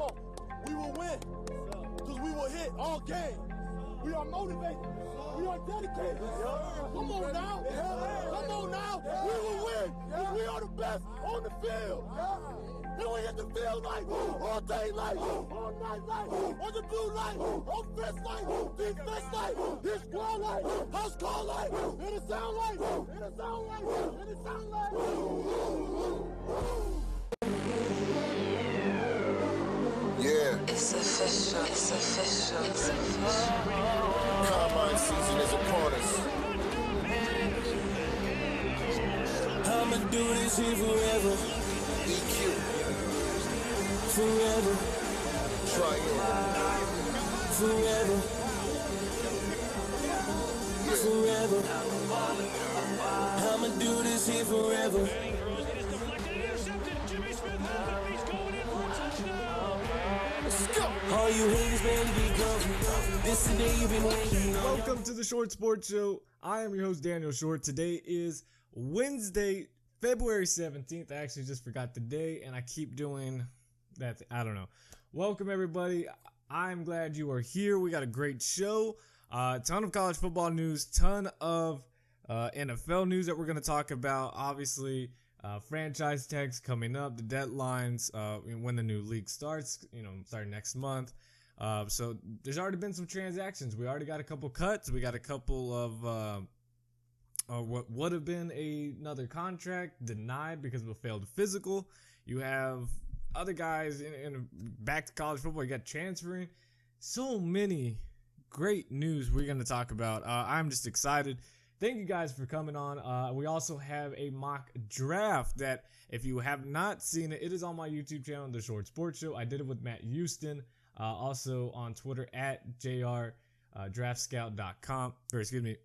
Come on. We will win. Because we will hit all game. We are motivated. We are dedicated. Come on now. Come on now. We will win. Because we are the best on the field. And we hit the field like all day light, all night light, on the blue light, offense light, defense light, his squad light, house call light, and it sound light, and it sound light, and it sound light. Yeah. It's official. It's official. It's official. Combine season is upon us. I'ma do this here forever. EQ. Forever. Triune. Forever. Yeah. Forever. I'ma do this here forever. All you haters better be gone. This the day you've been waiting on. Welcome to the Short Sports Show. I am your host, Daniel Short. Today is Wednesday, February 17th. I actually just forgot the day, and I keep doing that. I don't know. Welcome, everybody. I'm glad you are here. We got a great show. Ton of college football news, ton of NFL news that we're going to talk about. Obviously, franchise tags coming up, the deadlines, when the new league starts, starting next month. So there's already been some transactions. We already got a couple cuts. We got a couple of what would have been another contract denied because of a failed physical. You have other guys in back to college football. You got transferring. So many great news we're going to talk about. I'm just excited. Thank you guys for coming on. We also have a mock draft that, if you have not seen it, it is on my YouTube channel, The Short Sports Show. I did it with Matt Houston, also on Twitter at JRDraftScout.com, or excuse me,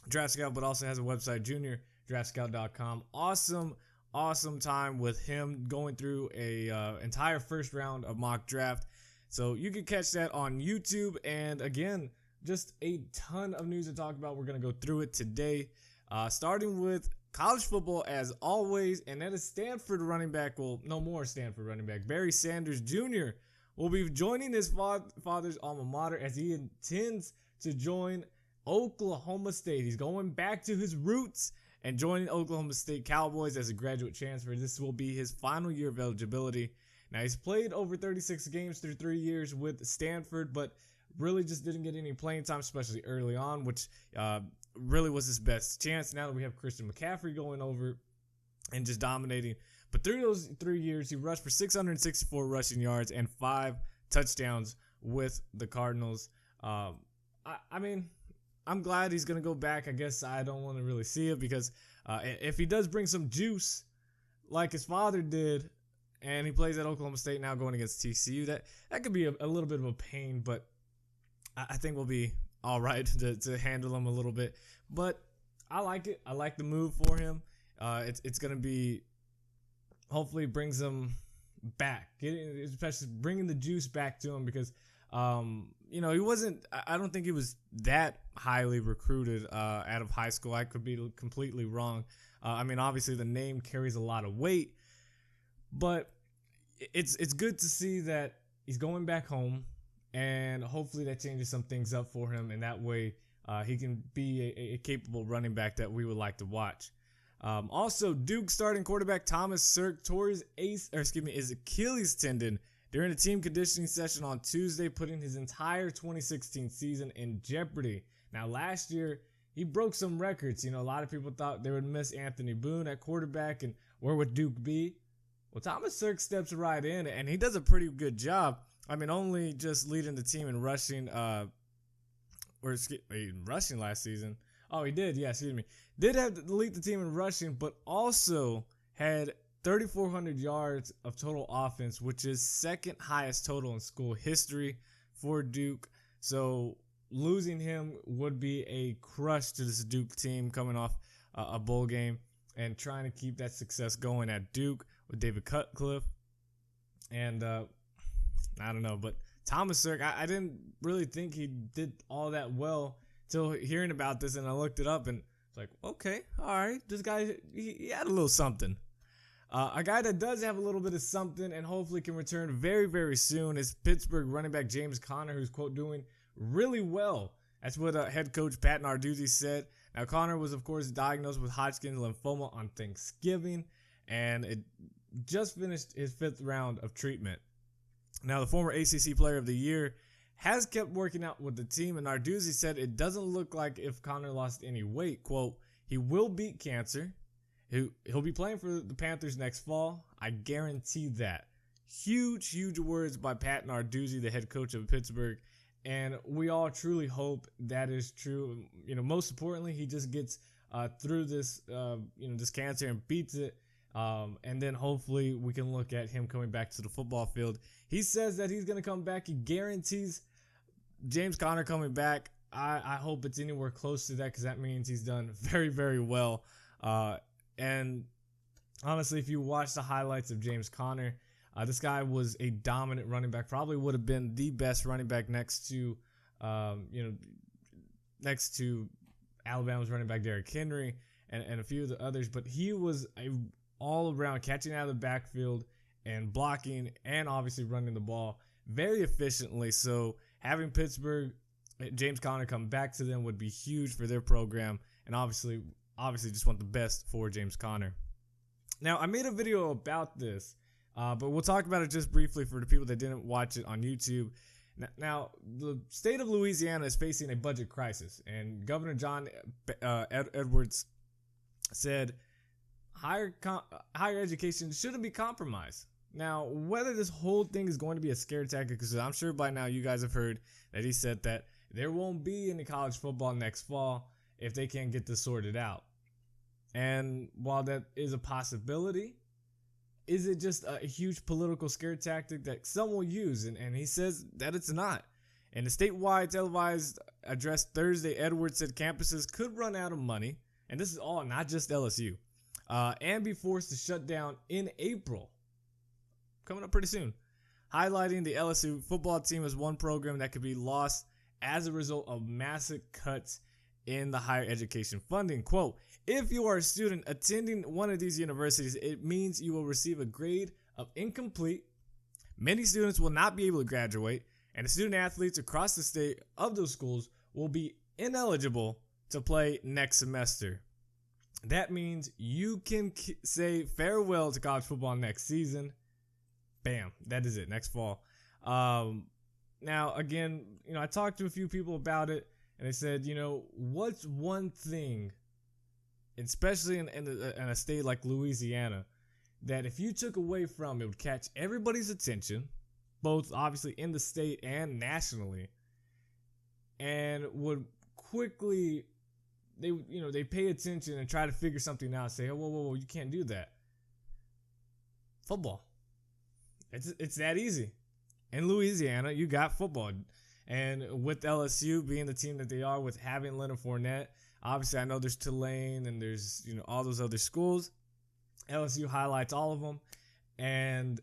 Draft Scout, but also has a website, JuniorDraftScout.com. Awesome time with him going through a entire first round of mock draft. So you can catch that on YouTube. And again, just a ton of news to talk about. We're going to go through it today, starting with college football as always, and that is Stanford running back, well, no more Stanford running back, Barry Sanders Jr. will be joining his father's alma mater as he intends to join Oklahoma State. He's going back to his roots and joining Oklahoma State Cowboys as a graduate transfer. This will be his final year of eligibility. Now, he's played over 36 games through 3 years with Stanford, but really just didn't get any playing time, especially early on, which really was his best chance. Now that we have Christian McCaffrey going over and just dominating. But through those 3 years, he rushed for 664 rushing yards and 5 touchdowns with the Cardinals. I mean, I'm glad he's going to go back. I guess I don't want to really see it because if he does bring some juice like his father did, and he plays at Oklahoma State now going against TCU, that could be a little bit of a pain, but I think we'll be all right to handle him a little bit. But I like it. I like the move for him. It's going to be, hopefully brings him back, especially bringing the juice back to him because, he wasn't, I don't think he was that highly recruited out of high school. I could be completely wrong. Obviously the name carries a lot of weight, but it's good to see that he's going back home, and hopefully that changes some things up for him, and that way he can be a capable running back that we would like to watch. Also, Duke starting quarterback Thomas Sirk tore his Achilles tendon during a team conditioning session on Tuesday, putting his entire 2016 season in jeopardy. Now, last year, he broke some records. A lot of people thought they would miss Anthony Boone at quarterback, and where would Duke be? Well, Thomas Sirk steps right in, and he does a pretty good job. Only just leading the team in rushing, rushing last season. Oh, he did. Yeah, excuse me. Did have to lead the team in rushing, but also had 3,400 yards of total offense, which is second highest total in school history for Duke. So losing him would be a crush to this Duke team coming off a bowl game and trying to keep that success going at Duke with David Cutcliffe. And I don't know, but Thomas Sirk, I didn't really think he did all that well till hearing about this, and I looked it up and it's like, okay, all right, this guy, he had a little something. A guy that does have a little bit of something and hopefully can return very, very soon is Pittsburgh running back James Conner, who's, quote, doing really well. That's what head coach Pat Narduzzi said. Now, Conner was, of course, diagnosed with Hodgkin's lymphoma on Thanksgiving, and it just finished his 5th round of treatment. Now, the former ACC Player of the Year has kept working out with the team, and Narduzzi said it doesn't look like if Conner lost any weight, quote, he will beat cancer. He'll be playing for the Panthers next fall. I guarantee that. Huge, huge words by Pat Narduzzi, the head coach of Pittsburgh. And we all truly hope that is true. You know, most importantly, he just gets through this, this cancer and beats it. And then hopefully we can look at him coming back to the football field. He says that he's going to come back. He guarantees James Conner coming back. I hope it's anywhere close to that because that means he's done very, very well. And honestly, if you watch the highlights of James Conner, this guy was a dominant running back. Probably would have been the best running back next to Alabama's running back Derrick Henry and a few of the others. But he was all around catching out of the backfield and blocking and obviously running the ball very efficiently. So having Pittsburgh, James Conner come back to them would be huge for their program. And obviously just want the best for James Conner. Now, I made a video about this. But we'll talk about it just briefly for the people that didn't watch it on YouTube. Now, the state of Louisiana is facing a budget crisis, and Governor John Edwards said higher education shouldn't be compromised. Now, whether this whole thing is going to be a scare tactic, because I'm sure by now you guys have heard that he said that there won't be any college football next fall if they can't get this sorted out. And while that is a possibility, is it just a huge political scare tactic that some will use? And he says that it's not. In a statewide televised address Thursday, Edwards said campuses could run out of money, and this is all not just LSU, and be forced to shut down in April, coming up pretty soon, highlighting the LSU football team as one program that could be lost as a result of massive cuts in the higher education funding. Quote, if you are a student attending one of these universities, it means you will receive a grade of incomplete. Many students will not be able to graduate, and the student athletes across the state of those schools will be ineligible to play next semester. That means you can say farewell to college football next season. Bam, that is it, next fall. Now, again, I talked to a few people about it, and they said, what's one thing, especially in a state like Louisiana, that if you took away from it would catch everybody's attention, both obviously in the state and nationally, and would quickly, they pay attention and try to figure something out and say, oh, whoa, you can't do that. Football. It's that easy. In Louisiana, you got football. And with LSU being the team that they are, with having Leonard Fournette, obviously I know there's Tulane and there's all those other schools. LSU highlights all of them, and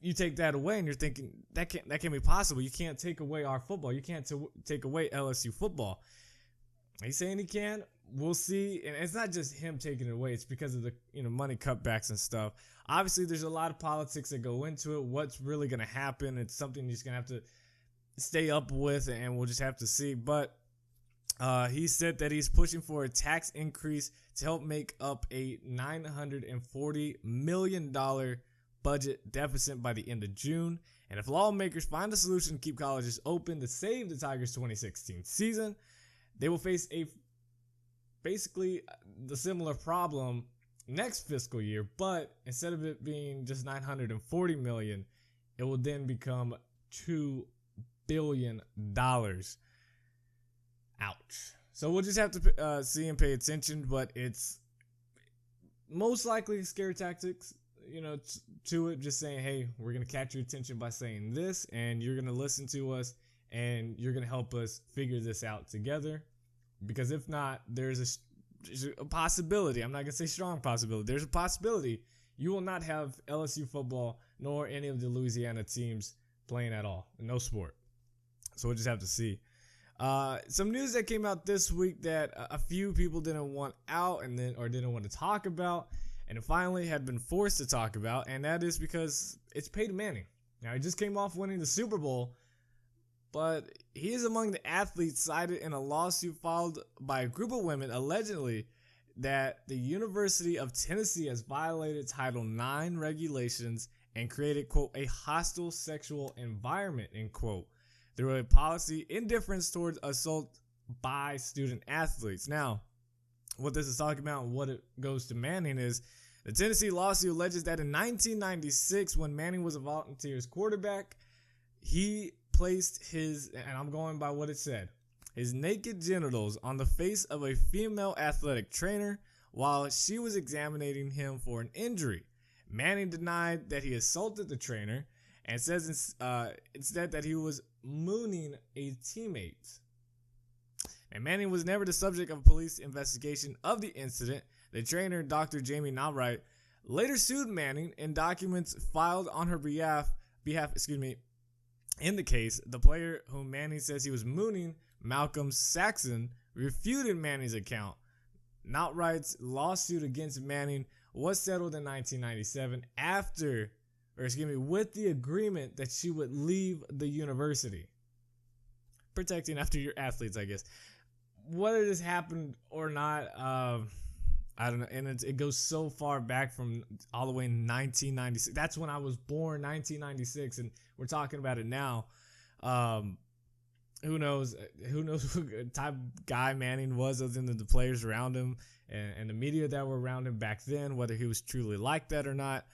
you take that away and you're thinking that can't be possible. You can't take away our football. You can't take away LSU football. He's saying he can. We'll see. And it's not just him taking it away. It's because of the money cutbacks and stuff. Obviously, there's a lot of politics that go into it. What's really going to happen? It's something you're just going to have to stay up with, and we'll just have to see. But he said that he's pushing for a tax increase to help make up a $940 million budget deficit by the end of June. And if lawmakers find a solution to keep colleges open to save the Tigers' 2016 season, they will face basically the similar problem next fiscal year. But instead of it being just $940 million, it will then become $2 billion. Ouch. So we'll just have to see and pay attention, but it's most likely scare tactics, to it, just saying, hey, we're going to catch your attention by saying this, and you're going to listen to us, and you're going to help us figure this out together. Because if not, there's a possibility. I'm not going to say strong possibility. There's a possibility you will not have LSU football nor any of the Louisiana teams playing at all. No sport. So we'll just have to see. Some news that came out this week that a few people didn't want out or didn't want to talk about. and it finally had been forced to talk about, and that is because it's Peyton Manning. Now, he just came off winning the Super Bowl, but he is among the athletes cited in a lawsuit filed by a group of women allegedly that the University of Tennessee has violated Title IX regulations and created, quote, a hostile sexual environment, end quote, through a policy indifference towards assault by student athletes. Now, what this is talking about and what it goes to Manning is the Tennessee lawsuit alleges that in 1996, when Manning was a Volunteers quarterback, he placed his, and I'm going by what it said, his naked genitals on the face of a female athletic trainer while she was examining him for an injury. Manning denied that he assaulted the trainer and says instead that he was mooning a teammate. And Manning was never the subject of a police investigation of the incident. The trainer, Dr. Jamie Knobwright, later sued Manning in documents filed on her behalf. In the case, the player whom Manning says he was mooning, Malcolm Saxon, refuted Manning's account. Knobwright's lawsuit against Manning was settled in 1997 with the agreement that she would leave the university. Protecting after your athletes, I guess. Whether this happened or not, I don't know. And it goes so far back from all the way in 1996. That's when I was born, 1996, and we're talking about it now. Who knows what type of guy Manning was other than the players around him and the media that were around him back then, whether he was truly like that or not.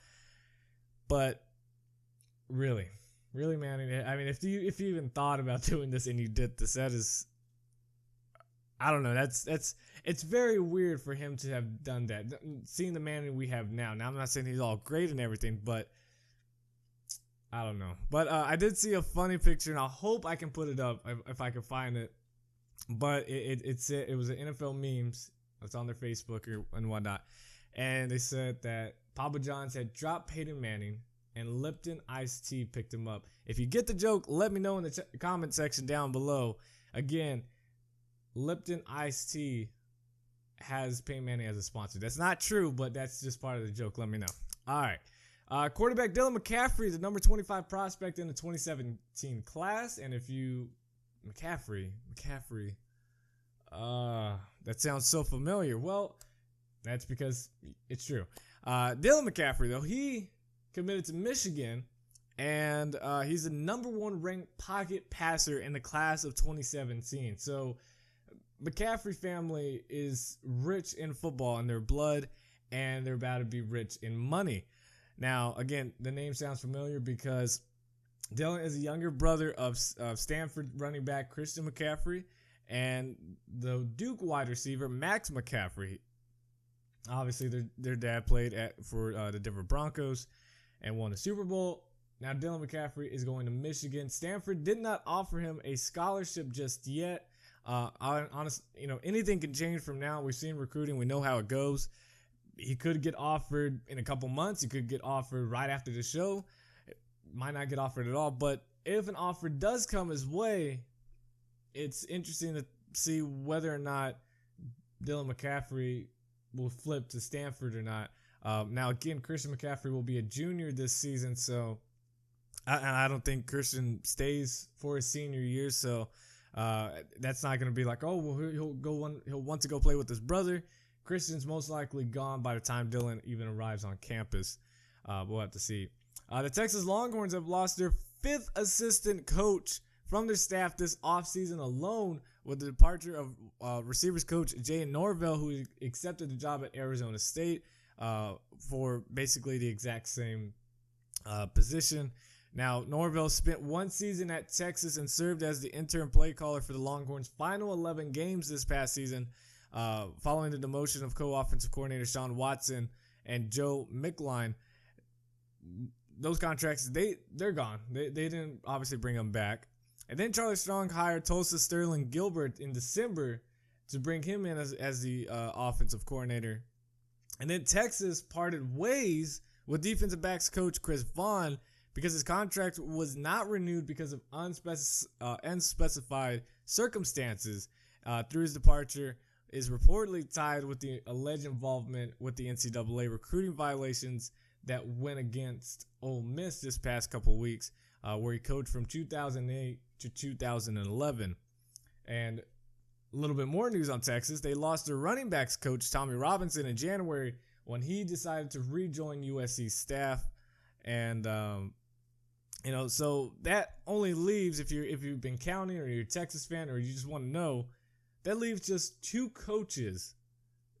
But really, Manning, I mean, if you even thought about doing this and you did this, that is, I don't know. It's very weird for him to have done that. Seeing the Manning we have now. Now, I'm not saying he's all great and everything, but I don't know. But I did see a funny picture, and I hope I can put it up if I can find it. But it was an NFL memes. It's on their Facebook and whatnot. And they said that Papa John's had dropped Peyton Manning, and Lipton Iced Tea picked him up. If you get the joke, let me know in the comment section down below. Again, Lipton Iced Tea has Peyton Manning as a sponsor. That's not true, but that's just part of the joke. Let me know. All right. Quarterback Dylan McCaffrey, the number 25 prospect in the 2017 class. And if you... McCaffrey. That sounds so familiar. Well, that's because it's true. Dylan McCaffrey, though, he committed to Michigan, and he's the number 1 ranked pocket passer in the class of 2017. So McCaffrey family is rich in football in their blood, and they're about to be rich in money. Now, again, the name sounds familiar because Dylan is a younger brother of Stanford running back Christian McCaffrey and the Duke wide receiver Max McCaffrey. Obviously, their dad played for the Denver Broncos and won a Super Bowl. Now, Dylan McCaffrey is going to Michigan. Stanford did not offer him a scholarship just yet. Honestly, anything can change from now. We've seen recruiting. We know how it goes. He could get offered in a couple months. He could get offered right after the show. Might not get offered at all. But if an offer does come his way, it's interesting to see whether or not Dylan McCaffrey will flip to Stanford or not. Now, again, Christian McCaffrey will be a junior this season, so I don't think Christian stays for his senior year. So that's not going to be like, oh, well, he'll want to go play with his brother. Christian's most likely gone by the time Dylan even arrives on campus. We'll have to see. The Texas Longhorns have lost their 5th assistant coach from their staff this offseason alone, with the departure of receivers coach Jay Norvell, who accepted the job at Arizona State for basically the exact same position. Now, Norvell spent 1 season at Texas and served as the interim play caller for the Longhorns' final 11 games this past season, following the demotion of co-offensive coordinator Sean Watson and Joe Mickline. Those contracts, they're gone. They didn't obviously bring them back. And then Charlie Strong hired Tulsa Sterling Gilbert in December to bring him in as the offensive coordinator. And then Texas parted ways with defensive backs coach Chris Vaughn because his contract was not renewed because of unspecified circumstances through his departure. is reportedly tied with the alleged involvement with the NCAA recruiting violations that went against Ole Miss this past couple weeks, where he coached from 2008 to 2011. And a little bit more news on Texas. They lost their running backs coach, Tommy Robinson, in January when he decided to rejoin USC's staff. And, so that only leaves, if you've been counting or you're a Texas fan or you just want to know, that leaves just two coaches,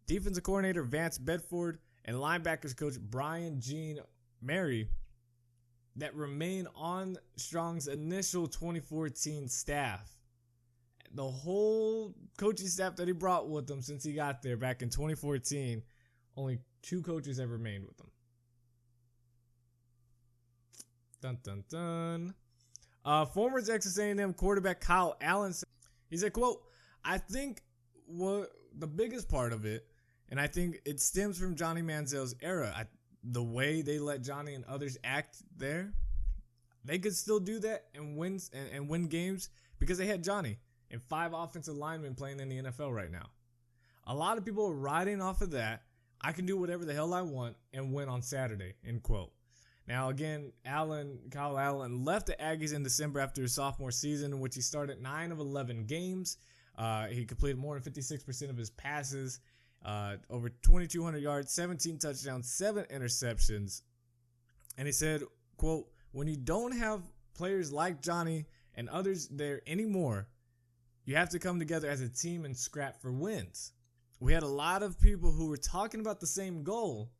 defensive coordinator Vance Bedford and linebackers coach Brian Jean Mary, that remain on Strong's initial 2014 staff. The whole coaching staff that he brought with him since he got there back in 2014, only two coaches have remained with him. Dun, dun, dun. Former Texas A&M quarterback Kyle Allen, he said, quote, I think what the biggest part of it, and I think it stems from Johnny Manziel's era, the way they let Johnny and others act there, they could still do that and win games because they had Johnny and 5 offensive linemen playing in the NFL right now. A lot of people are riding off of that. I can do whatever the hell I want and win on Saturday, end quote. Now, again, Kyle Allen left the Aggies in December after his sophomore season, in which he started 9 of 11 games. He completed more than 56% of his passes, over 2,200 yards, 17 touchdowns, 7 interceptions. And he said, quote, when you don't have players like Johnny and others there anymore, you have to come together as a team and scrap for wins. We had a lot of people who were talking about the same goal,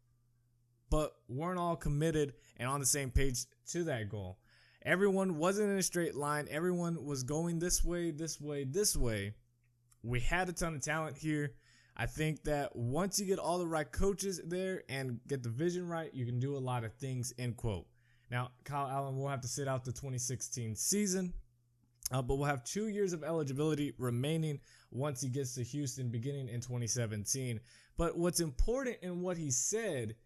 but weren't all committed and on the same page to that goal. Everyone wasn't in a straight line. Everyone was going this way, this way, this way. We had a ton of talent here. I think that once you get all the right coaches there and get the vision right, you can do a lot of things, end quote. Now, Kyle Allen will have to sit out the 2016 season, but we'll have 2 years of eligibility remaining once he gets to Houston beginning in 2017. But what's important in what he said,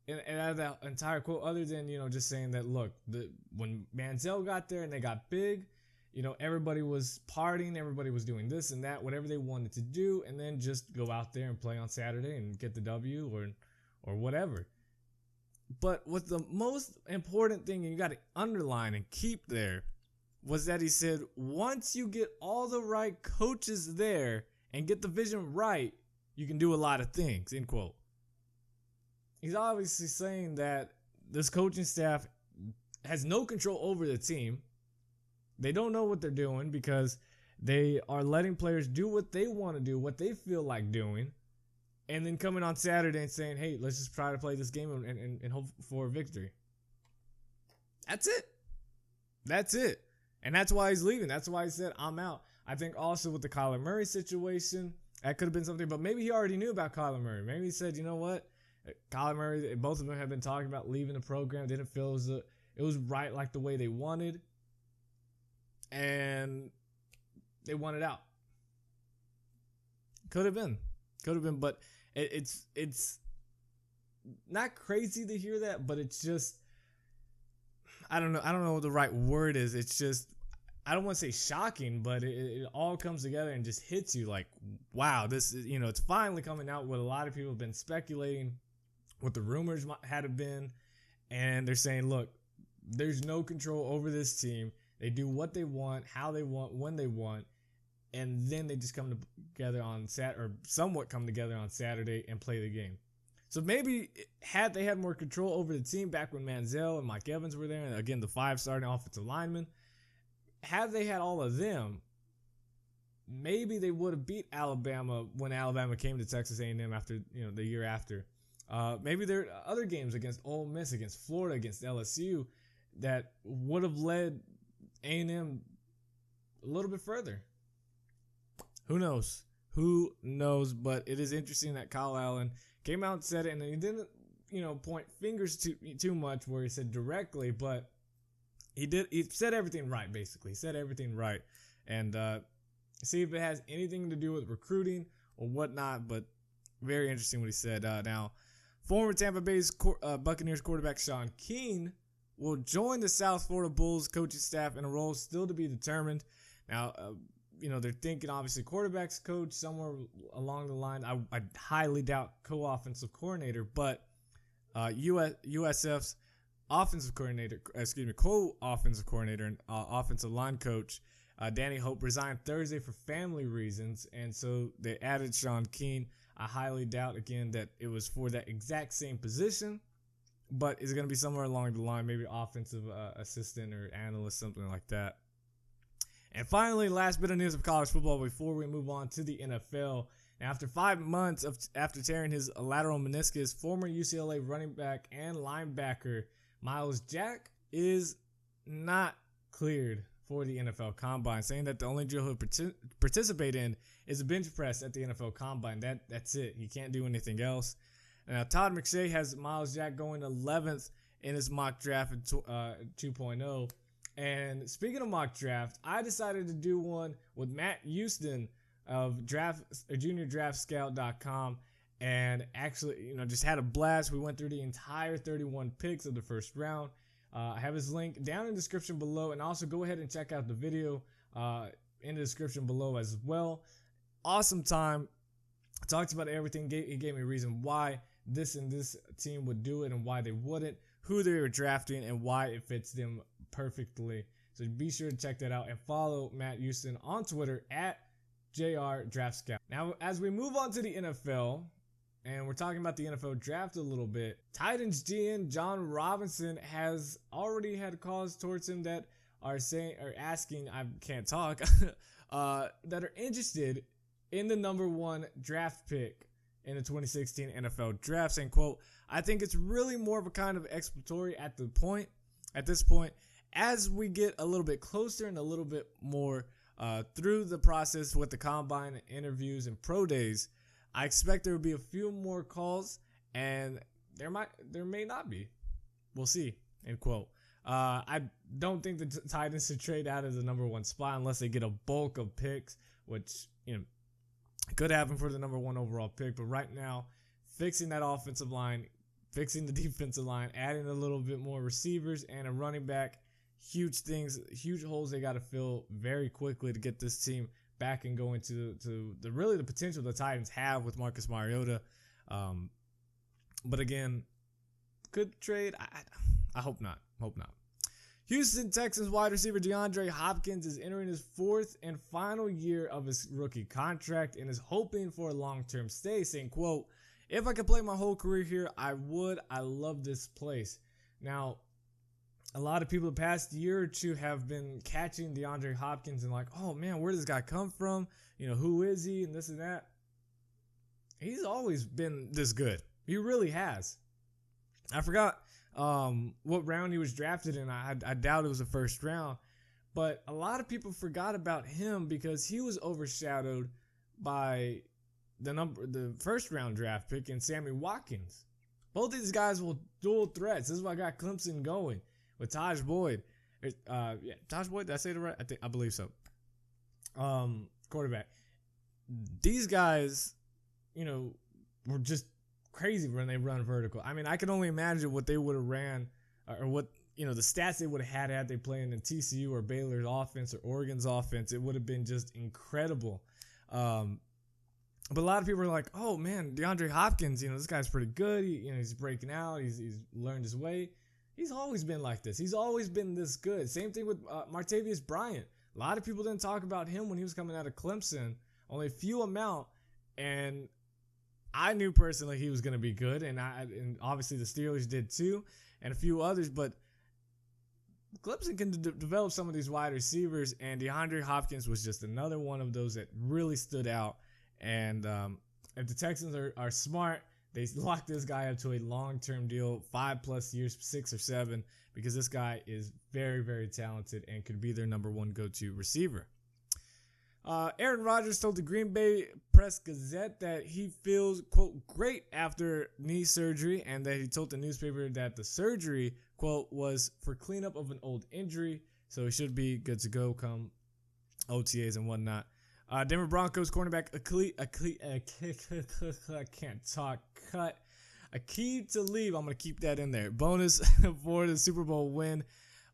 and out of that entire quote, other than, just saying that, look, when Manziel got there and they got big, everybody was partying, everybody was doing this and that, whatever they wanted to do, and then just go out there and play on Saturday and get the W or whatever. But what the most important thing you got to underline and keep there was that he said, once you get all the right coaches there and get the vision right, you can do a lot of things, end quote. He's obviously saying that this coaching staff has no control over the team. They don't know what they're doing because they are letting players do what they want to do, what they feel like doing, and then coming on Saturday and saying, hey, let's just try to play this game and hope for a victory. That's it. That's it. And that's why he's leaving. That's why he said, I'm out. I think also with the Kyler Murray situation, that could have been something, but maybe he already knew about Kyler Murray. Maybe he said, you know what? Kyler Murray, both of them have been talking about leaving the program. They didn't feel it was right like the way they wanted. And they wanted out. Could have been, but it's not crazy to hear that, but it's just, I don't know what the right word is. It's just, I don't want to say shocking, but it all comes together and just hits you like, wow, this is, it's finally coming out what a lot of people have been speculating, what the rumors had been, and they're saying, look, there's no control over this team. They do what they want, how they want, when they want, and then they just come together on somewhat come together on Saturday and play the game. So maybe had they had more control over the team back when Manziel and Mike Evans were there, and again, the 5 starting offensive linemen, had they had all of them, maybe they would have beat Alabama when Alabama came to Texas A&M after, the year after. Maybe there are other games against Ole Miss, against Florida, against LSU that would have led A&M a little bit further. Who knows? But it is interesting that Kyle Allen came out and said it, and he didn't, point fingers too much where he said directly, but he said everything right, basically. He said everything right. And see if it has anything to do with recruiting or whatnot, but very interesting what he said. Now, former Tampa Bay Buccaneers quarterback Sean Keane will join the South Florida Bulls coaching staff in a role still to be determined. Now, they're thinking obviously quarterbacks coach somewhere along the line. I highly doubt co-offensive coordinator, but USF's co-offensive coordinator and offensive line coach Danny Hope resigned Thursday for family reasons, and so they added Sean Keane. I highly doubt again that it was for that exact same position, but it's going to be somewhere along the line, maybe offensive assistant or analyst, something like that. And finally, last bit of news of college football before we move on to the NFL. Now, after 5 months after tearing his lateral meniscus, former UCLA running back and linebacker Miles Jack is not cleared for the NFL Combine, saying that the only drill he'll participate in is a bench press at the NFL Combine. That's it. He can't do anything else. Now, Todd McShay has Miles Jack going 11th in his mock draft in 2.0. And speaking of mock draft, I decided to do one with Matt Houston of juniordraftscout.com, and actually, just had a blast. We went through the entire 31 picks of the first round. I have his link down in the description below, and also go ahead and check out the video in the description below as well. Awesome time. Talked about everything. He gave me a reason why this and this team would do it and why they wouldn't, who they were drafting, and why it fits them perfectly. So be sure to check that out and follow Matt Houston on Twitter at JRDraftScout. Now, as we move on to the NFL, and we're talking about the NFL draft a little bit, Titans GM John Robinson has already had calls towards him that are asking, I can't talk, that are interested in the number 1 draft pick in the 2016 NFL draft, saying, quote, I think it's really more of a kind of exploratory at this point, as we get a little bit closer and a little bit more through the process with the combine interviews and pro days. I expect there will be a few more calls, and there may not be. We'll see, end quote. I don't think the Titans should trade out of the number 1 spot unless they get a bulk of picks, which, could happen for the number 1 overall pick. But right now, fixing that offensive line, fixing the defensive line, adding a little bit more receivers and a running back, huge holes they got to fill very quickly to get this team back and going to the potential the Titans have with Marcus Mariota. But again, could trade. I hope not. Houston Texans wide receiver DeAndre Hopkins is entering his 4th and final year of his rookie contract and is hoping for a long-term stay, saying, quote, if I could play my whole career here, I would. I love this place. Now, a lot of people the past year or two have been catching DeAndre Hopkins and like, oh man, where does this guy come from? Who is he? And this and that. He's always been this good. He really has. I forgot what round he was drafted in. I doubt it was the first round. But a lot of people forgot about him because he was overshadowed by the first round draft pick in Sammy Watkins. Both of these guys were dual threats. This is what got Clemson going with Taj Boyd. Taj Boyd, did I say it right? I believe so. Quarterback. These guys, were just crazy when they run vertical. I mean, I can only imagine what they would have ran or what, the stats they would have had they played in TCU or Baylor's offense or Oregon's offense. It would have been just incredible. But a lot of people are like, oh man, DeAndre Hopkins, this guy's pretty good. He's breaking out. He's learned his way. He's always been like this. He's always been this good. Same thing with Martavius Bryant. A lot of people didn't talk about him when he was coming out of Clemson. Only a few amount, and I knew personally he was going to be good, and obviously the Steelers did too, and a few others. But Clemson can develop some of these wide receivers, and DeAndre Hopkins was just another one of those that really stood out. And if the Texans are smart, they lock this guy up to a long-term deal, 5+ years, 6 or 7, because this guy is very, very talented and could be their number 1 go-to receiver. Aaron Rodgers told the Green Bay Press-Gazette that he feels, quote, great after knee surgery, and that he told the newspaper that the surgery, quote, was for cleanup of an old injury, so he should be good to go come OTAs and whatnot. Denver Broncos cornerback Aqib Talib, I'm going to keep that in there. Bonus for the Super Bowl win.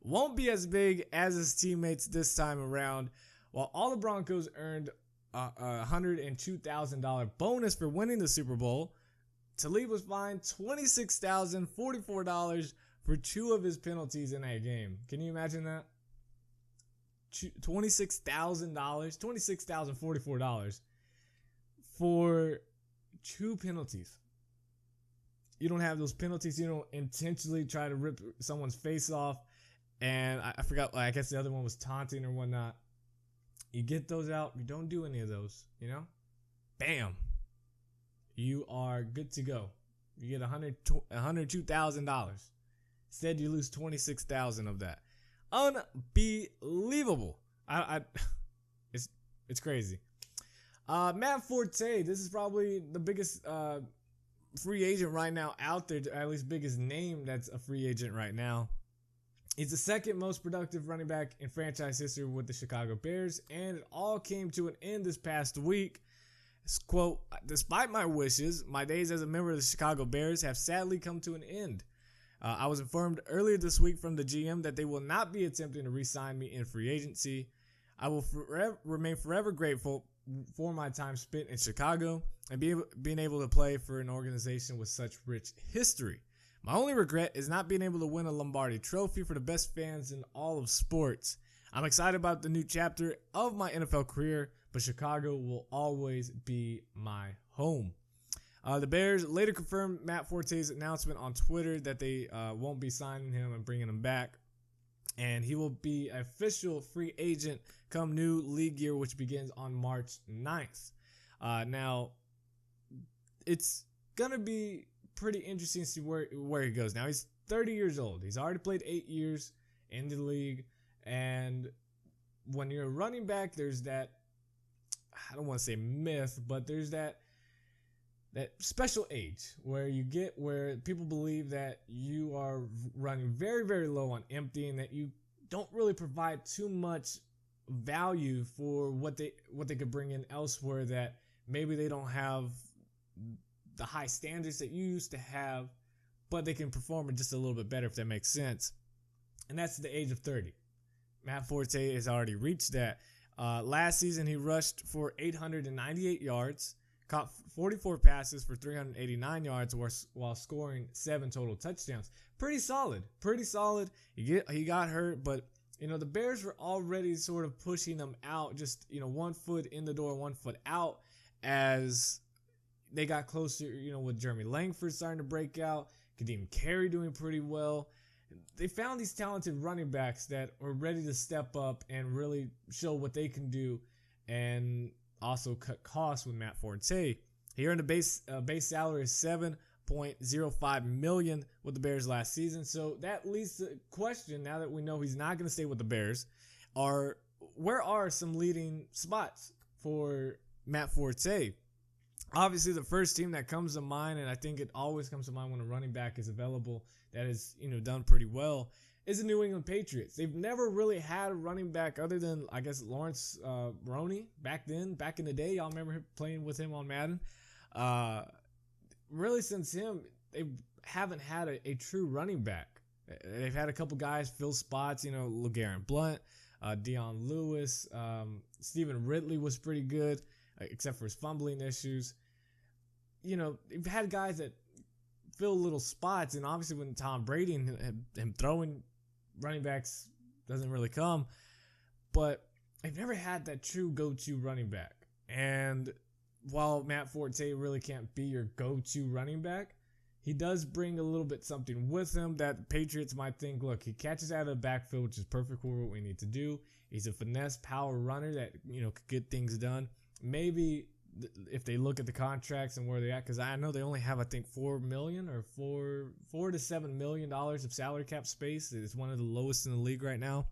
Won't be as big as his teammates this time around. While all the Broncos earned a $102,000 bonus for winning the Super Bowl, Talib was fined $26,044 for 2 of his penalties in that game. Can you imagine that? $26,000, $26,044 for 2 penalties. You don't have those penalties. You don't intentionally try to rip someone's face off. And I forgot, I guess the other one was taunting or whatnot. You get those out. You don't do any of those, Bam. You are good to go. You get $102,000. Instead, you lose $26,000 of that. Unbelievable. It's crazy. Matt Forte, this is probably the biggest free agent right now out there, at least biggest name that's a free agent right now. He's the second most productive running back in franchise history with the Chicago Bears, and it all came to an end this past week. Quote, despite my wishes, my days as a member of the Chicago Bears have sadly come to an end. I was informed earlier this week from the GM that they will not be attempting to re-sign me in free agency. I will remain forever grateful for my time spent in Chicago and being able to play for an organization with such rich history. My only regret is not being able to win a Lombardi Trophy for the best fans in all of sports. I'm excited about the new chapter of my NFL career, but Chicago will always be my home. The Bears later confirmed Matt Forte's announcement on Twitter that they won't be signing him and bringing him back. And he will be an official free agent come new league year, which begins on March 9th. Now, it's going to be pretty interesting to see where he goes. Now, he's 30 years old. He's already played 8 years in the league. And when you're a running back, there's that, I don't want to say myth, but there's that special age where people believe that you are running very, very low on empty and that you don't really provide too much value for what they could bring in elsewhere, that maybe they don't have the high standards that you used to have, but they can perform it just a little bit better, if that makes sense. And that's the age of 30. Matt Forte has already reached that. Last season, he rushed for 898 yards, caught 44 passes for 389 yards while scoring 7 total touchdowns. Pretty solid. He got hurt, but the Bears were already sort of pushing him out, just 1 foot in the door, 1 foot out, as they got closer, with Jeremy Langford starting to break out, Kadeem Carey doing pretty well. They found these talented running backs that were ready to step up and really show what they can do, and also cut costs with Matt Forte. He earned a base salary of $7.05 million with the Bears last season. So that leads to a question, now that we know he's not going to stay with the Bears, where are some leading spots for Matt Forte? Obviously, the first team that comes to mind, and I think it always comes to mind when a running back is available that is, done pretty well, is the New England Patriots. They've never really had a running back other than, I guess, Lawrence Roney back in the day. Y'all remember playing with him on Madden? Really, since him, they haven't had a true running back. They've had a couple guys fill spots, LeGarrette Blount, Dion Lewis, Stephen Ridley was pretty good, except for his fumbling issues. They've had guys that fill little spots, and obviously when Tom Brady and him throwing running backs doesn't really come, but they've never had that true go-to running back. And while Matt Forte really can't be your go-to running back, he does bring a little bit something with him that the Patriots might think, look, he catches out of the backfield, which is perfect for what we need to do. He's a finesse power runner that, could get things done. Maybe if they look at the contracts and where they're at, because I know they only have, I think, $4 million or $4 to $7 million of salary cap space. It's one of the lowest in the league right now.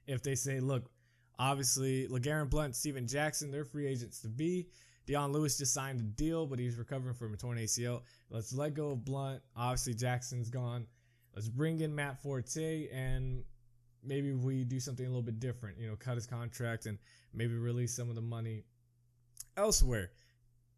If they say, look, obviously, LeGarrette Blount, Steven Jackson, they're free agents to be. Dion Lewis just signed a deal, but he's recovering from a torn ACL. Let's let go of Blount. Obviously, Jackson's gone. Let's bring in Matt Forte, and maybe we do something a little bit different. Cut his contract and maybe release some of the money elsewhere.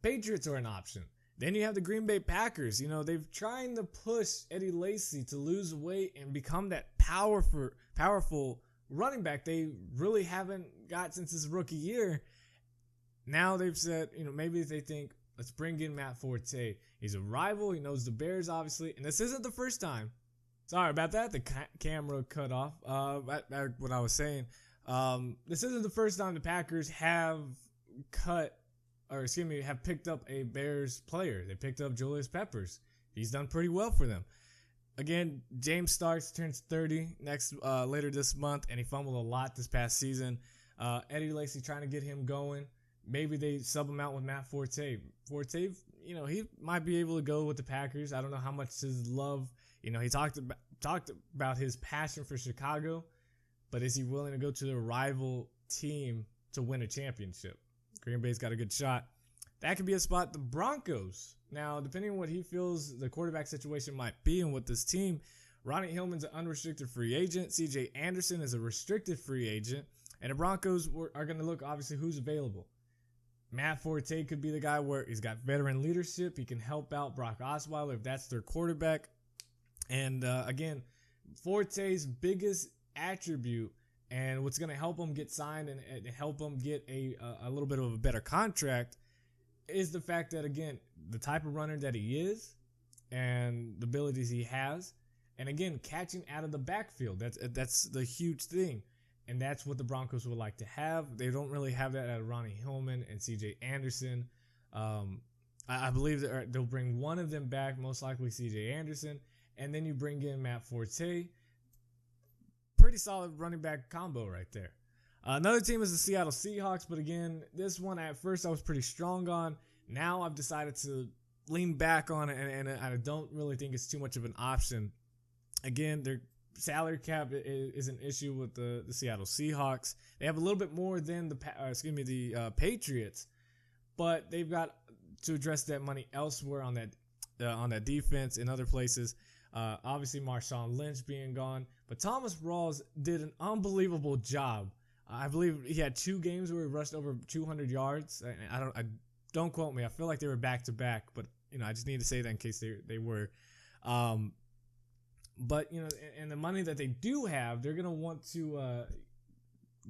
Patriots are an option. Then you have the Green Bay Packers. They've trying to push Eddie Lacy to lose weight and become that powerful running back they really haven't got since his rookie year. Now they've said, maybe they think, let's bring in Matt Forte. He's a rival. He knows the Bears, obviously. And this isn't the first time. Sorry about that. The camera cut off. What I was saying. This isn't the first time the Packers have have picked up a Bears player. They picked up Julius Peppers. He's done pretty well for them. Again, James Starks turns 30 later this month, and he fumbled a lot this past season. Eddie Lacy trying to get him going. Maybe they sub him out with Matt Forte. Forte, he might be able to go with the Packers. I don't know how much his love, he talked about his passion for Chicago, but is he willing to go to the rival team to win a championship? Green Bay's got a good shot. That could be a spot. The Broncos. Now, depending on what he feels the quarterback situation might be and with this team, Ronnie Hillman's an unrestricted free agent. C.J. Anderson is a restricted free agent. And the Broncos are going to look, obviously, who's available. Matt Forte could be the guy where he's got veteran leadership. He can help out Brock Osweiler if that's their quarterback. And, again, Forte's biggest attribute and what's going to help him get signed and help him get a little bit of a better contract is the fact that, again, the type of runner that he is and the abilities he has, and again, catching out of the backfield. That's the huge thing, and that's what the Broncos would like to have. They don't really have that out of Ronnie Hillman and C.J. Anderson. I believe that they'll bring one of them back, most likely C.J. Anderson, and then you bring in Matt Forte. Pretty solid running back combo right there. Another team is the Seattle Seahawks, but again, this one at first I was pretty strong on. Now I've decided to lean back on it, and I don't really think it's too much of an option. Again, their salary cap is an issue with the Seattle Seahawks. They have a little bit more than the Patriots, but they've got to address that money elsewhere on that defense in other places. Obviously, Marshawn Lynch being gone, but Thomas Rawls did an unbelievable job. I believe he had 2 games where he rushed over 200 yards. I don't quote me. I feel like they were back to back, but I just need to say that in case they were. But and the money that they do have, they're gonna want to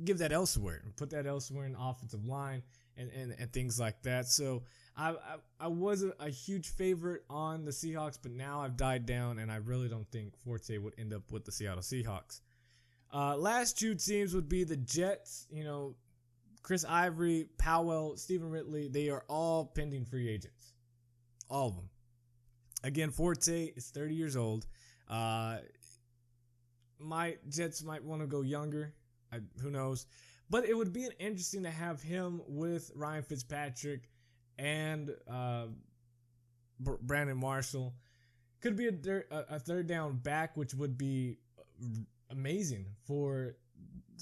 give that elsewhere and put that elsewhere in the offensive line and things like that. So I was a huge favorite on the Seahawks, but now I've died down, and I really don't think Forte would end up with the Seattle Seahawks. Last 2 teams would be the Jets. Chris Ivory, Powell, Stephen Ridley, they are all pending free agents. All of them. Again, Forte is 30 years old. My Jets might want to go younger. Who knows? But it would be interesting to have him with Ryan Fitzpatrick and Brandon Marshall. Could be a third down back, which would be amazing for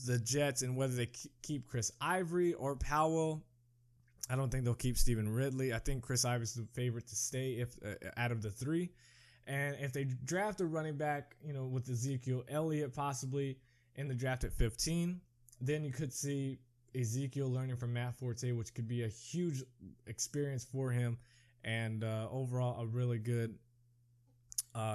the Jets, and whether they keep Chris Ivory or Powell. I don't think they'll keep Stephen Ridley. I think Chris Ivory's the favorite to stay if out of the 3. And if they draft a running back, with Ezekiel Elliott possibly in the draft at 15, then you could see Ezekiel learning from Matt Forte, which could be a huge experience for him, and overall a really good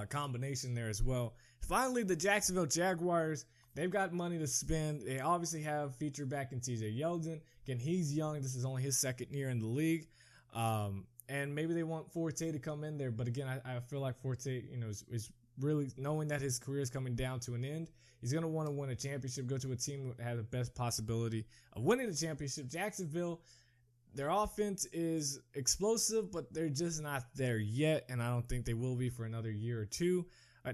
combination there as well. Finally, the Jacksonville Jaguars, they've got money to spend. They obviously have feature back in TJ Yeldon. Again, he's young. This is only his 2nd year in the league. And maybe they want Forte to come in there. But again, I feel like Forte, is really knowing that his career is coming down to an end. He's going to want to win a championship, go to a team that has the best possibility of winning the championship. Jacksonville, their offense is explosive, but they're just not there yet. And I don't think they will be for another year or 2.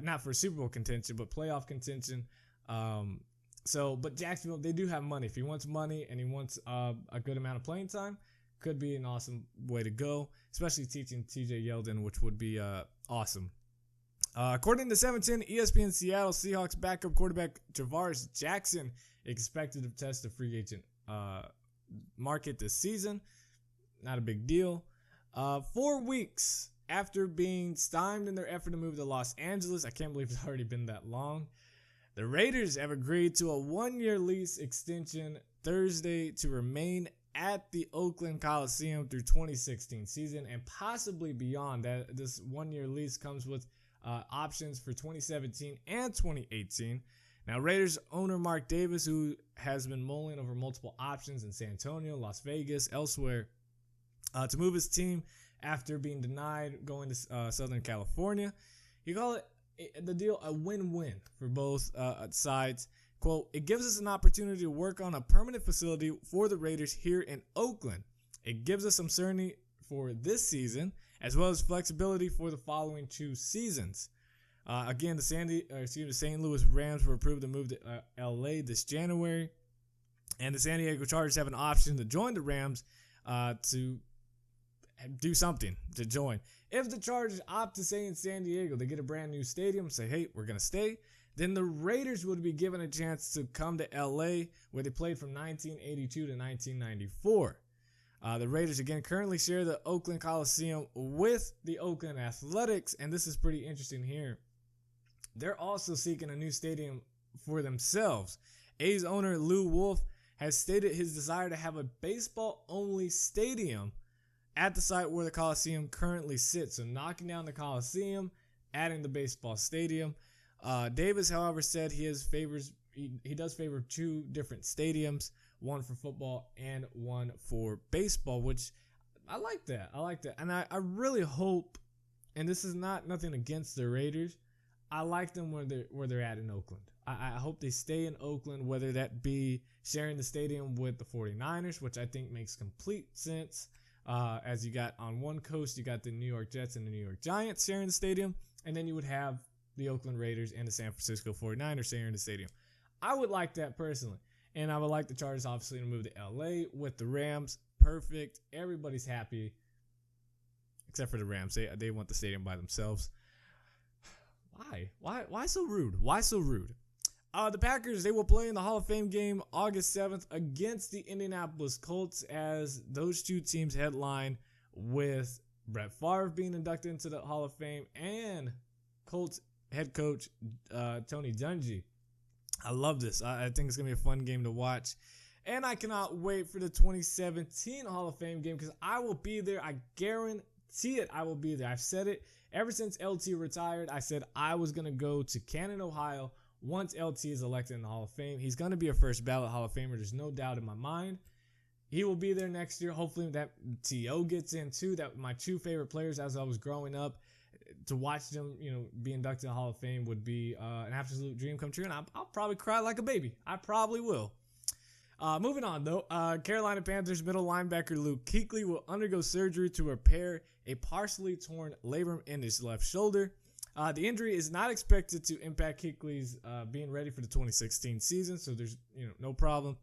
Not for Super Bowl contention, but playoff contention. But Jacksonville, they do have money. If he wants money and he wants a good amount of playing time, could be an awesome way to go, especially teaching TJ Yeldon, which would be awesome. According to 710 ESPN, Seattle Seahawks backup quarterback Javaris Jackson expected to test the free agent market this season. Not a big deal. 4 weeks after being stymied in their effort to move to Los Angeles, I can't believe it's already been that long, the Raiders have agreed to a 1-year lease extension Thursday to remain at the Oakland Coliseum through 2016 season and possibly beyond. That this 1-year lease comes with options for 2017 and 2018. Now, Raiders owner Mark Davis, who has been mulling over multiple options in San Antonio, Las Vegas, elsewhere, to move his team after being denied going to Southern California. He called the deal a win-win for both sides. Quote, "It gives us an opportunity to work on a permanent facility for the Raiders here in Oakland. It gives us some certainty for this season, as well as flexibility for the following 2 seasons." Again, the St. Louis Rams were approved to move to LA this January, and the San Diego Chargers have an option to join the Rams to do something to join. If the Chargers opt to stay in San Diego, they get a brand new stadium, say, hey, we're going to stay, then the Raiders would be given a chance to come to LA, where they played from 1982 to 1994. The Raiders, again, currently share the Oakland Coliseum with the Oakland Athletics, and this is pretty interesting here. They're also seeking a new stadium for themselves. A's owner Lou Wolf has stated his desire to have a baseball-only stadium at the site where the Coliseum currently sits. So knocking down the Coliseum, adding the baseball stadium. Davis, however, said he does favor 2 different stadiums, one for football and one for baseball, which I like that. And I really hope, and this is nothing against the Raiders, I like them where they're at in Oakland. I hope they stay in Oakland, whether that be sharing the stadium with the 49ers, which I think makes complete sense. As you got on one coast, you got the New York Jets and the New York Giants sharing the stadium, and then you would have the Oakland Raiders and the San Francisco 49ers sharing the stadium. I would like that personally, and I would like the Chargers obviously to move to LA with the Rams. Perfect. Everybody's happy, except for the Rams. They want the stadium by themselves. Why so rude? Why so rude? The Packers, they will play in the Hall of Fame game August 7th against the Indianapolis Colts, as those 2 teams headline with Brett Favre being inducted into the Hall of Fame and Colts head coach Tony Dungy. I love this. I think it's going to be a fun game to watch. And I cannot wait for the 2017 Hall of Fame game, because I will be there. I guarantee it. I will be there. I've said it ever since LT retired. I said I was going to go to Canton, Ohio, once LT is elected in the Hall of Fame. He's going to be a first ballot Hall of Famer. There's no doubt in my mind. He will be there next year. Hopefully that T.O. gets in too. That my 2 favorite players as I was growing up, to watch them, be inducted in the Hall of Fame would be an absolute dream come true. And I'll probably cry like a baby. I probably will. Moving on, though. Carolina Panthers middle linebacker Luke Kuechly will undergo surgery to repair a partially torn labrum in his left shoulder. The injury is not expected to impact Kuechly's being ready for the 2016 season, so there's no problem.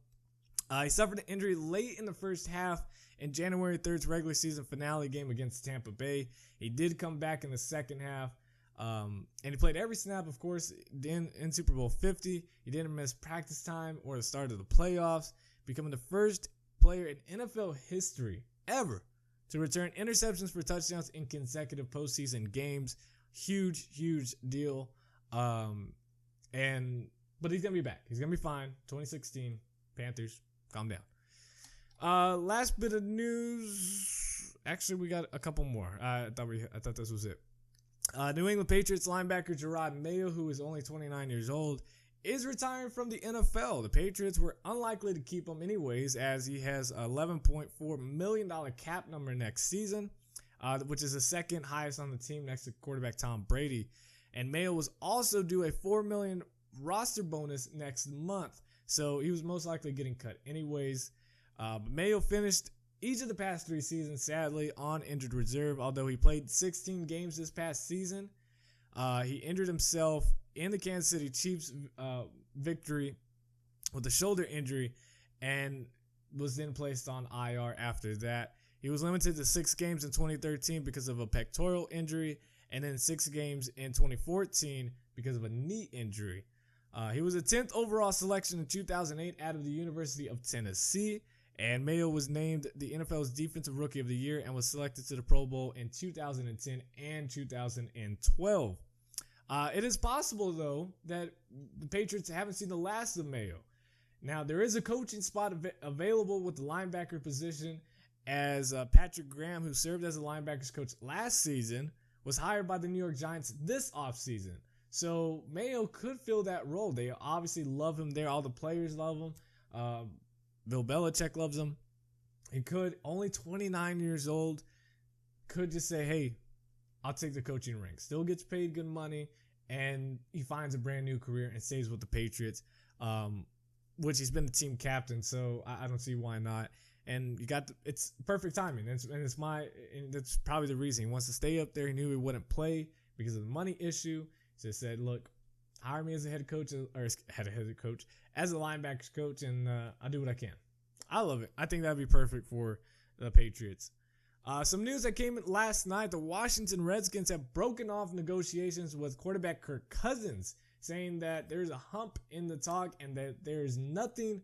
He suffered an injury late in the first half in January 3rd's regular season finale game against Tampa Bay. He did come back in the second half, and he played every snap, of course, in Super Bowl 50. He didn't miss practice time or the start of the playoffs, becoming the first player in NFL history ever to return interceptions for touchdowns in consecutive postseason games. Huge deal. But he's going to be back. He's going to be fine. 2016 Panthers, calm down. Last bit of news. Actually, we got a couple more. I thought this was it. New England Patriots linebacker Gerard Mayo, who is only 29 years old, is retiring from the NFL. The Patriots were unlikely to keep him anyways, as he has $11.4 million cap number next season, which is the second highest on the team next to quarterback Tom Brady. And Mayo was also due a $4 million roster bonus next month, so he was most likely getting cut anyways. But Mayo finished each of the past 3 seasons, sadly, on injured reserve, although he played 16 games this past season. He injured himself in the Kansas City Chiefs victory with a shoulder injury and was then placed on IR after that. He was limited to 6 games in 2013 because of a pectoral injury, and then 6 games in 2014 because of a knee injury. He was a 10th overall selection in 2008 out of the University of Tennessee, and Mayo was named the NFL's Defensive Rookie of the Year and was selected to the Pro Bowl in 2010 and 2012. It is possible, though, that the Patriots haven't seen the last of Mayo. Now, there is a coaching spot available with the linebacker position, as Patrick Graham, who served as a linebackers coach last season, was hired by the New York Giants this offseason. So Mayo could fill that role. They obviously love him there. All the players love him. Bill Belichick loves him. He could, only 29 years old, could just say, hey, I'll take the coaching ring. Still gets paid good money, and he finds a brand new career and stays with the Patriots, which he's been the team captain, so I don't see why not. And it's perfect timing, and that's probably the reason. He wants to stay up there. He knew he wouldn't play because of the money issue. So he said, look, hire me as a head coach, or as a linebackers coach, and I'll do what I can. I love it. I think that'd be perfect for the Patriots. Some news that came in last night: the Washington Redskins have broken off negotiations with quarterback Kirk Cousins, saying that there's a hump in the talk and that there's nothing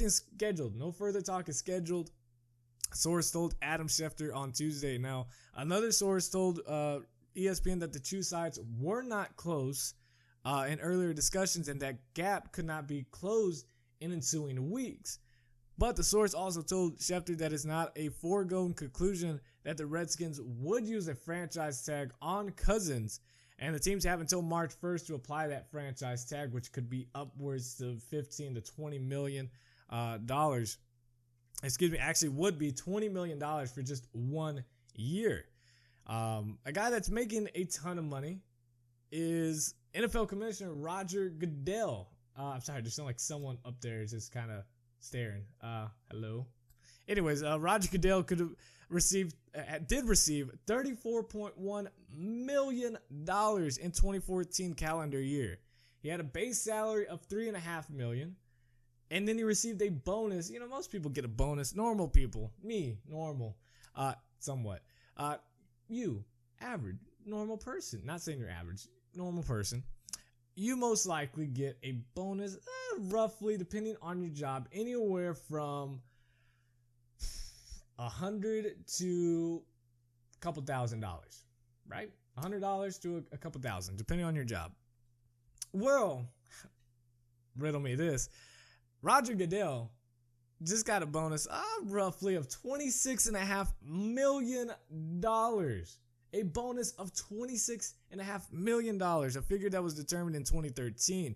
scheduled. No further talk is scheduled. A source told Adam Schefter on Tuesday. Now, another source told ESPN that the two sides were not close in earlier discussions, and that gap could not be closed in ensuing weeks. But the source also told Schefter that it's not a foregone conclusion that the Redskins would use a franchise tag on Cousins, and the teams have until March 1st to apply that franchise tag, which could be upwards to $15 to $20 million. Actually would be $20 million for just 1 year. A guy that's making a ton of money is NFL Commissioner Roger Goodell. I'm sorry, there sounds like someone up there is just kind of staring. Hello. Anyways, Roger Goodell did receive $34.1 million in 2014 calendar year. He had a base salary of $3.5 million, and then he received a bonus. You know, most people get a bonus. Normal people, me, normal, somewhat. You, average, normal person. Not saying you're average, normal person. You most likely get a bonus, roughly, depending on your job, anywhere from $100 to a couple $1,000, right? $100 to a couple thousand, depending on your job. Well, riddle me this. Roger Goodell just got a bonus roughly of $26.5 million. A bonus of $26.5 million, a figure that was determined in 2013.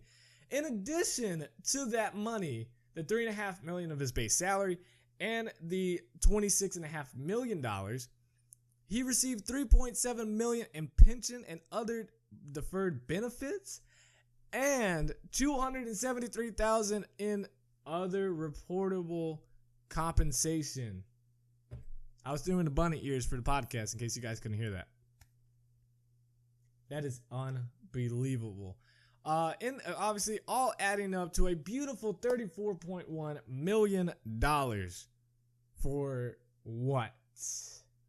In addition to that money, the $3.5 million of his base salary and the $26.5 million, he received $3.7 million in pension and other deferred benefits, and $273,000 in other reportable compensation. I was doing the bunny ears for the podcast in case you guys couldn't hear that. That is unbelievable. And obviously all adding up to a beautiful $34.1 million for what?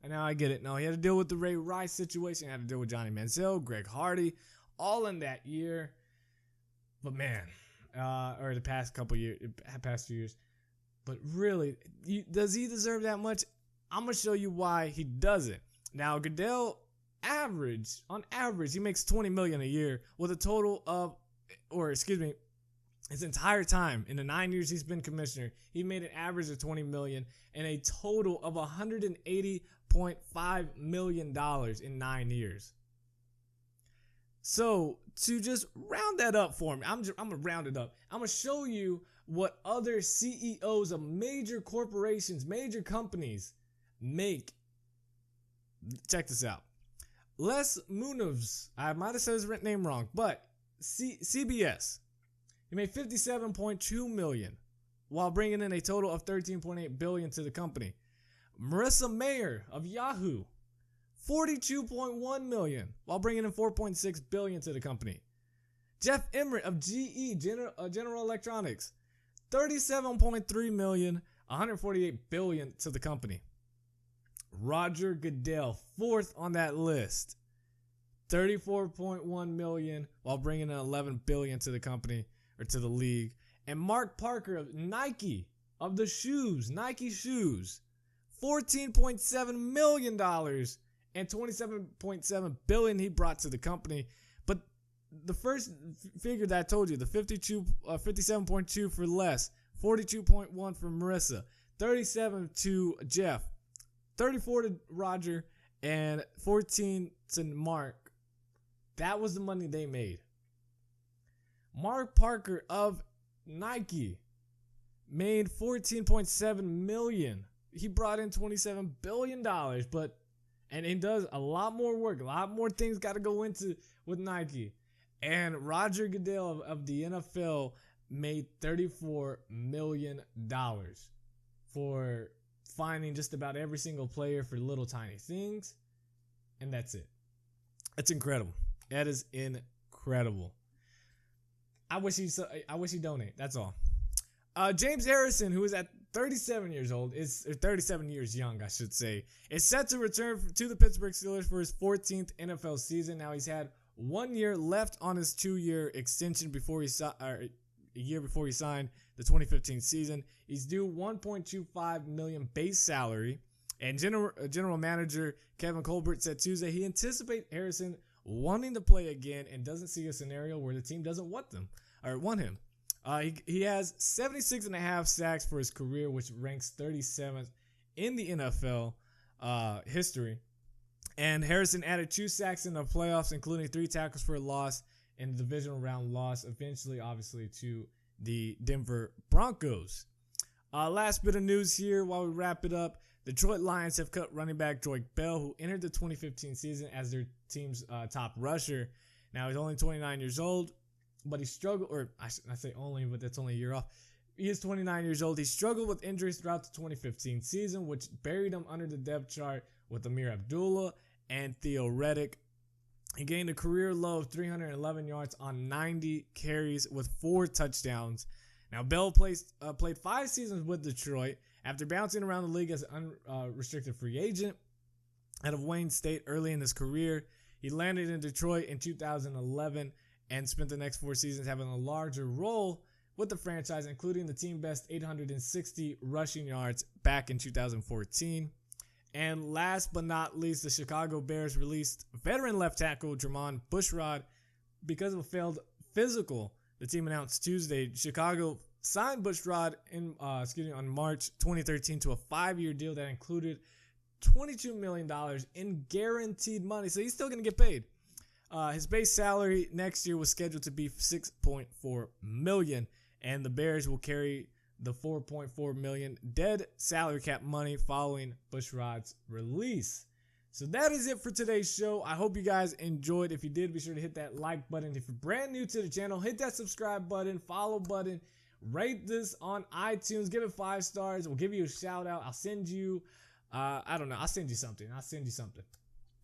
And now I get it. No, he had to deal with the Ray Rice situation. He had to deal with Johnny Manziel, Greg Hardy, all in that year. But man, or the past 2 years. But really, does he deserve that much? I'm going to show you why he doesn't. Now, Goodell, on average, he makes $20 million a year with a total of, his entire time, in the 9 years he's been commissioner, he made an average of $20 million and a total of $180.5 million in 9 years. So, to just round that up for me, I'm going to round it up. I'm going to show you what other CEOs of major corporations, major companies make. Check this out. Les Munoz, I might have said his name wrong, but CBS, he made $57.2 million while bringing in a total of $13.8 billion to the company. Marissa Mayer of Yahoo, $42.1 million while bringing in $4.6 billion to the company. Jeff Emmert of GE, General Electronics, $37.3 million, $148 billion to the company. Roger Goodell, fourth on that list, $34.1 million while bringing in $11 billion to the company, or to the league. And Mark Parker of Nike, of the shoes, Nike shoes, $14.7 million and $27.7 billion he brought to the company. But the first figure that I told you, the 57.2 for Les, 42.1 for Marissa, 37 to Jeff, 34 to Roger, and 14 to Mark. That was the money they made. Mark Parker of Nike made $14.7 million. He brought in $27 billion, and it does a lot more work. A lot more things got to go into with Nike. And Roger Goodell of the NFL made $34 million for finding just about every single player for little tiny things. And that's it. That's incredible. That is incredible. I wish he donate. That's all. James Harrison, who is at 37 years old, is 37 years young, I should say, is set to return to the Pittsburgh Steelers for his 14th NFL season. Now he's had 1 year left on his 2-year extension before a year before he signed the 2015 season. He's due $1.25 million base salary, and general manager Kevin Colbert said Tuesday he anticipates Harrison wanting to play again and doesn't see a scenario where the team doesn't want him. He has 76.5 sacks for his career, which ranks 37th in the NFL history. And Harrison added 2 sacks in the playoffs, including 3 tackles for a loss in the divisional round loss, eventually, obviously, to the Denver Broncos. Last bit of news here while we wrap it up. The Detroit Lions have cut running back Joy Bell, who entered the 2015 season as their team's top rusher. Now, he's only 29 years old, but he struggled, or I say only, but that's only a year off. He is 29 years old. He struggled with injuries throughout the 2015 season, which buried him under the depth chart with Amir Abdullah and Theo Reddick. He gained a career low of 311 yards on 90 carries with 4 touchdowns. Now, Bell played 5 seasons with Detroit after bouncing around the league as an unrestricted free agent out of Wayne State early in his career. He landed in Detroit in 2011 and spent the next 4 seasons having a larger role with the franchise, including the team best 860 rushing yards back in 2014. And last but not least, the Chicago Bears released veteran left tackle Jermon Bushrod because of a failed physical. The team announced Tuesday Chicago signed Bushrod on March 2013 to a 5-year deal that included $22 million in guaranteed money. So he's still going to get paid. His base salary next year was scheduled to be $6.4 million, and the Bears will carry the $4.4 million dead salary cap money following Bushrod's release. So that is it for today's show. I hope you guys enjoyed. If you did, be sure to hit that like button. If you're brand new to the channel, hit that subscribe button, follow button, rate this on iTunes, give it 5 stars. We'll give you a shout out. I'll send you, I'll send you something.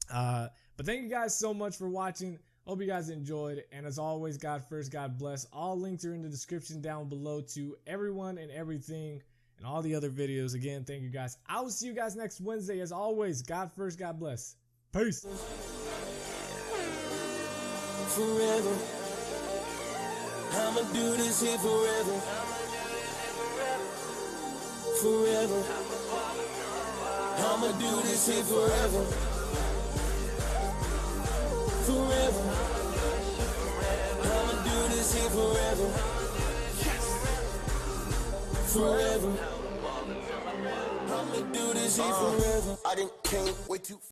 But thank you guys so much for watching. Hope you guys enjoyed. And as always, God first, God bless. All links are in the description down below to everyone and everything and all the other videos. Again, thank you guys. I will see you guys next Wednesday. As always, God first, God bless. Peace. Forever, I'ma do this here forever. Forever, I'ma do this here forever. Forever, I'ma do this here forever. Forever, I'ma do this here forever. I can't wait to